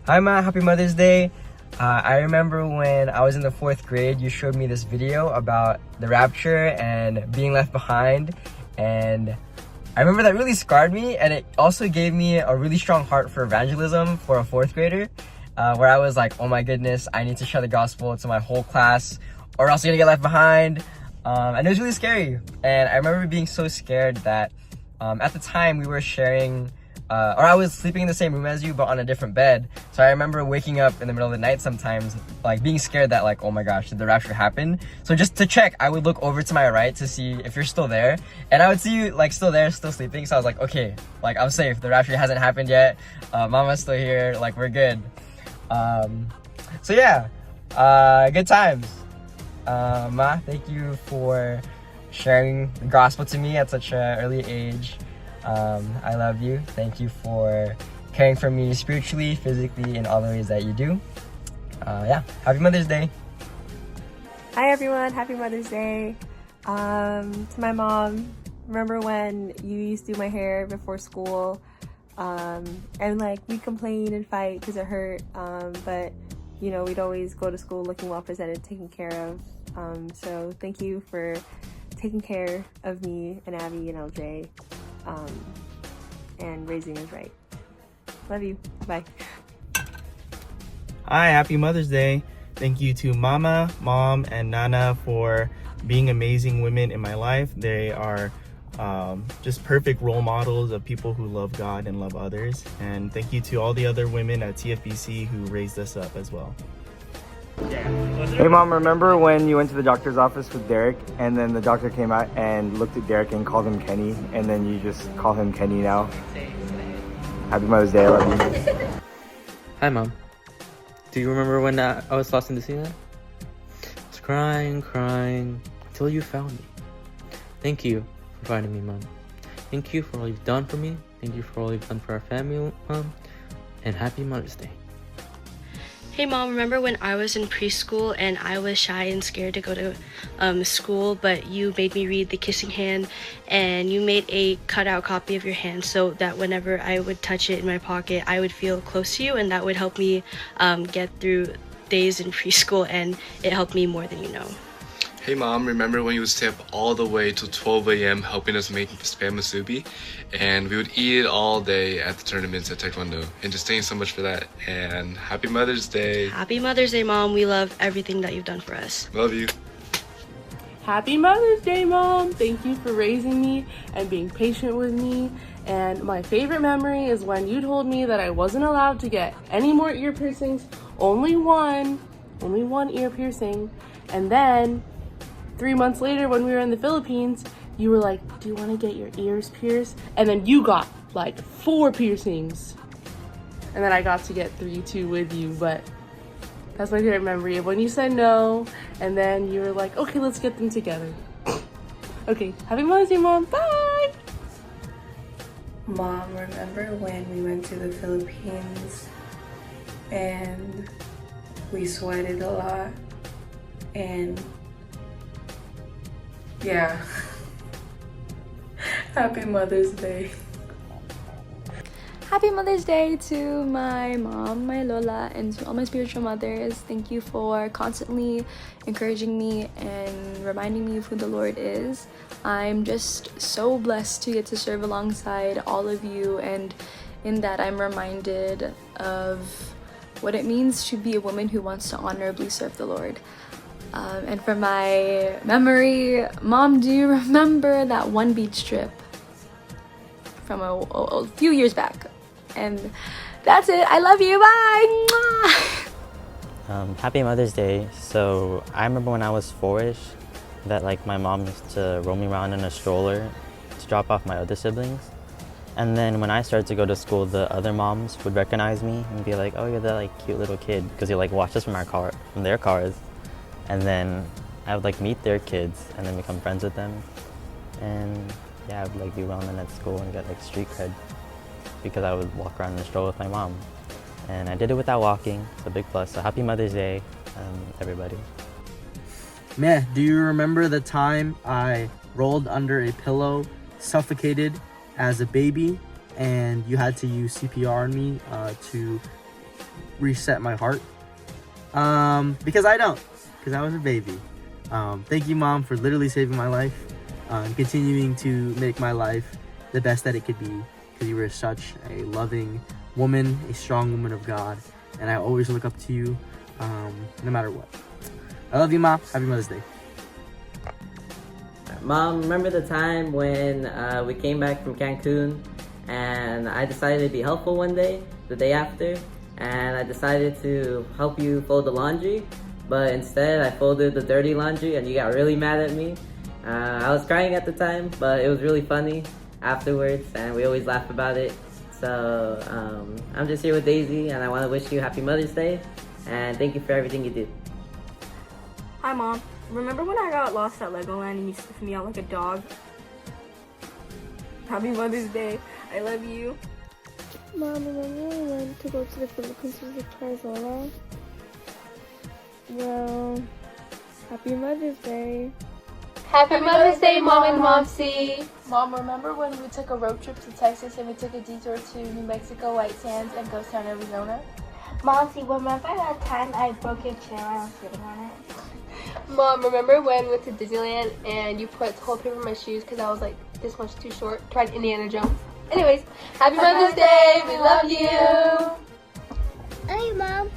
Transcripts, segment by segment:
Hi Ma, happy Mother's Day. I remember when I was in the 4th grade, you showed me this video about the rapture and being left behind. And I remember that really scarred me, and it also gave me a really strong heart for evangelism for a 4th grader, where I was like, oh my goodness, I need to share the gospel to my whole class or else I'm gonna get left behind. And it was really scary. And I remember being so scared that at the time we were sharing or I was sleeping in the same room as you but on a different bed. So I remember waking up in the middle of the night sometimes, like being scared that like, oh my gosh, did the rapture happen? So just to check, I would look over to my right to see if you're still there, and I would see you like still there, still sleeping. So I was like, okay, like I'm safe, the rapture hasn't happened yet, Mama's still here, like we're good. So yeah, good times. Ma, thank you for sharing the gospel to me at such an early age. I love you. Thank you for caring for me spiritually, physically, in all the ways that you do. Yeah, happy Mother's Day. Hi everyone, happy Mother's Day. To my mom, remember when you used to do my hair before school, and like we'd complain and fight because it hurt, but you know, we'd always go to school looking well presented, taken care of. So thank you for taking care of me and Abby and LJ, and raising us right. Love you. Bye. Hi, happy Mother's Day. Thank you to Mama, Mom, and Nana for being amazing women in my life. They are just perfect role models of people who love God and love others. And thank you to all the other women at CFBC who raised us up as well. Hey Mom, remember when you went to the doctor's office with Derek and then the doctor came out and looked at Derek and called him Kenny, and then you just call him Kenny now? Happy Mother's Day, I love you. Hi Mom. Do you remember when I was lost in the sea? I was crying until you found me. Thank you for finding me, Mom. Thank you for all you've done for me. Thank you for all you've done for our family, Mom. And happy Mother's Day. Hey Mom, remember when I was in preschool and I was shy and scared to go to school, but you made me read The Kissing Hand, and you made a cutout copy of your hand so that whenever I would touch it in my pocket, I would feel close to you, and that would help me get through days in preschool, and it helped me more than you know. Hey Mom, remember when you would stay up all the way till 12 a.m. helping us make spam musubi? And we would eat it all day at the tournaments at Taekwondo. And just thank you so much for that. And happy Mother's Day. Happy Mother's Day, Mom. We love everything that you've done for us. Love you. Happy Mother's Day, Mom. Thank you for raising me and being patient with me. And my favorite memory is when you told me that I wasn't allowed to get any more ear piercings, only one ear piercing. And then 3 months later, when we were in the Philippines, you were like, do you want to get your ears pierced? And then you got like 4 piercings. And then I got to get 3 too with you, but that's my favorite memory of when you said no, and then you were like, okay, let's get them together. Okay, happy Mother's Day, Mom. Bye! Mom, remember when we went to the Philippines and we sweated a lot? And yeah. Happy Mother's Day. Happy Mother's Day to my mom, my Lola, and to all my spiritual mothers. Thank you for constantly encouraging me and reminding me of who the Lord is. I'm just so blessed to get to serve alongside all of you, and in that I'm reminded of what it means to be a woman who wants to honorably serve the Lord. And for my memory, Mom, do you remember that one beach trip from a few years back? And that's it. I love you. Bye. Happy Mother's Day. So I remember when I was 4-ish that like my mom used to roll me around in a stroller to drop off my other siblings. And then when I started to go to school, the other moms would recognize me and be like, oh, you're that like cute little kid, because you like watch us from their cars. And then I would like meet their kids and then become friends with them. And yeah, I would like be around them at school and get like street cred because I would walk around in a stroller with my mom. And I did it without walking. It's a big plus. So happy Mother's Day, everybody. Man, do you remember the time I rolled under a pillow, suffocated as a baby, and you had to use CPR on me to reset my heart. Because I don't, because I was a baby. Thank you, Mom, for literally saving my life, and continuing to make my life the best that it could be, because you were such a loving woman, a strong woman of God, and I always look up to you, no matter what. I love you, Mom. Happy Mother's Day. Mom, remember the time when we came back from Cancun and I decided to be helpful one day, the day after, and I decided to help you fold the laundry, but instead I folded the dirty laundry and you got really mad at me. I was crying at the time, but it was really funny afterwards and we always laugh about it. So I'm just here with Daisy and I want to wish you Happy Mother's Day and thank you for everything you did. Hi, Mom. Remember when I got lost at Legoland and you sniffed me out like a dog? Happy Mother's Day. I love you. Mom, remember when we went to go to the Philippines with Victoria's Lola? Well, Happy Mother's Day. Happy Mother's Day, Mom and Momsy! Mom, remember when we took a road trip to Texas and we took a detour to New Mexico, White Sands, and Ghost Town, Arizona? Momsy, remember that time I broke your chair when I was sitting on it? Mom, remember when we went to Disneyland and you put toilet paper in my shoes because I was like this much too short? Tried Indiana Jones. Anyways, Happy Mother's Day! We love you! Hey, Mom.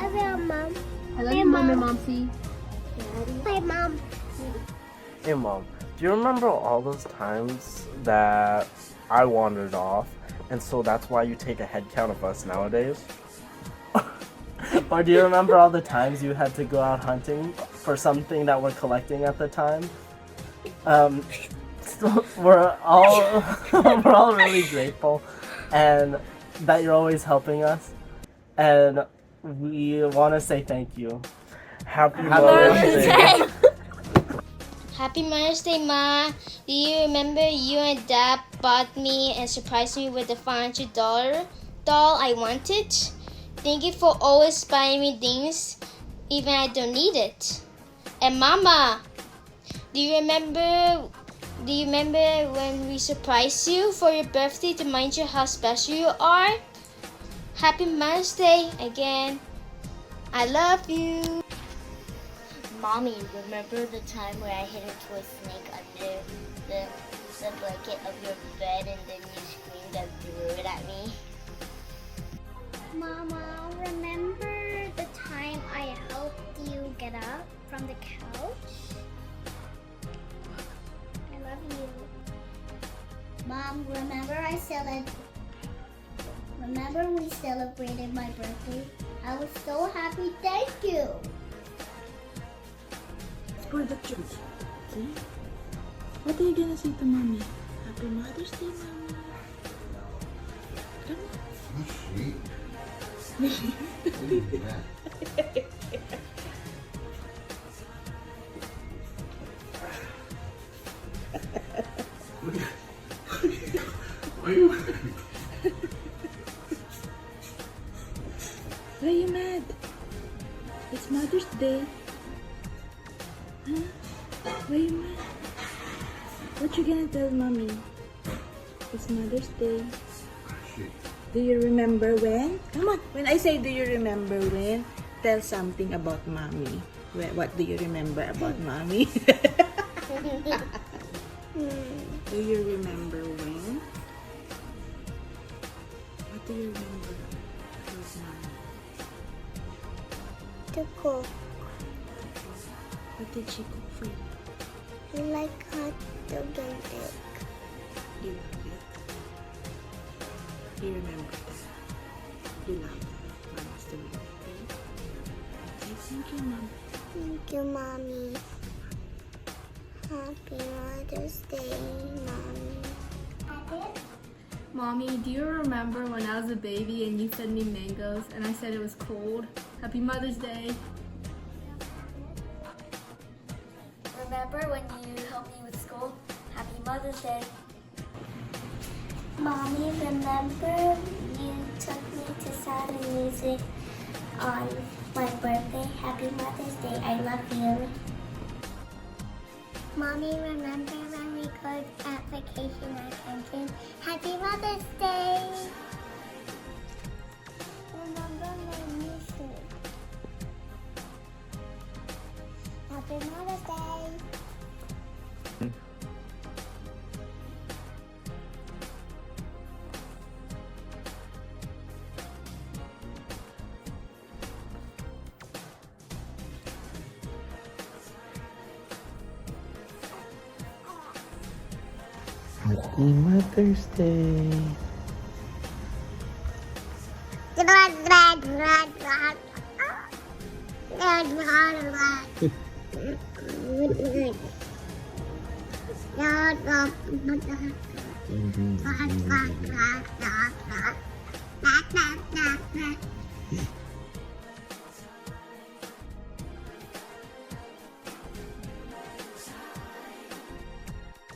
I love Mom. I love you, Mom and Momsy. Hi, Mom. Hey Mom, do you remember all those times that I wandered off and so that's why you take a head count of us nowadays? Or do you remember all the times you had to go out hunting for something that we're collecting at the time? So we're all really grateful and that you're always helping us and we want to say thank you. Happy Mother's Day! Happy Mother's Day, Ma. Do you remember you and Dad bought me and surprised me with the $500 doll I wanted? Thank you for always buying me things, even I don't need it. And Mama, do you remember when we surprised you for your birthday to remind you how special you are? Happy Mother's Day again. I love you. Mommy, remember the time where I hid into a snake under the blanket of your bed and then you screamed and threw it at me? Mama, remember the time I helped you get up from the couch? I love you. Mom, remember we celebrated my birthday? I was so happy, thank you. For the church. Okay? What are you gonna say to Mommy? Happy Mother's Day, Mommy. Come on. Why are you mad? It's Mother's Day. Huh? Why are you mad? What you gonna tell Mommy? It's Mother's Day. Do you remember when? Come on. When I say do you remember when, tell something about Mommy. What do you remember about Mommy? Do you remember when? What do you remember about Mommy? To cook. What did she cook for you? I like hot dog and egg. You love it. You remember that. You love that. Mama's doing it. Okay, thank you, Mom. Thank you, Mommy. Happy Mother's Day, Mommy. Mommy, do you remember when I was a baby and you fed me mangoes and I said it was cold? Happy Mother's Day. Remember when you helped me with school? Happy Mother's Day. Mommy, remember you took me to Sound of Music on my birthday? Happy Mother's Day. I love you. Mommy, remember when we go on vacation at Cancun? Happy Mother's Day. Remember Happy Mother's Day. Happy Mother's Day.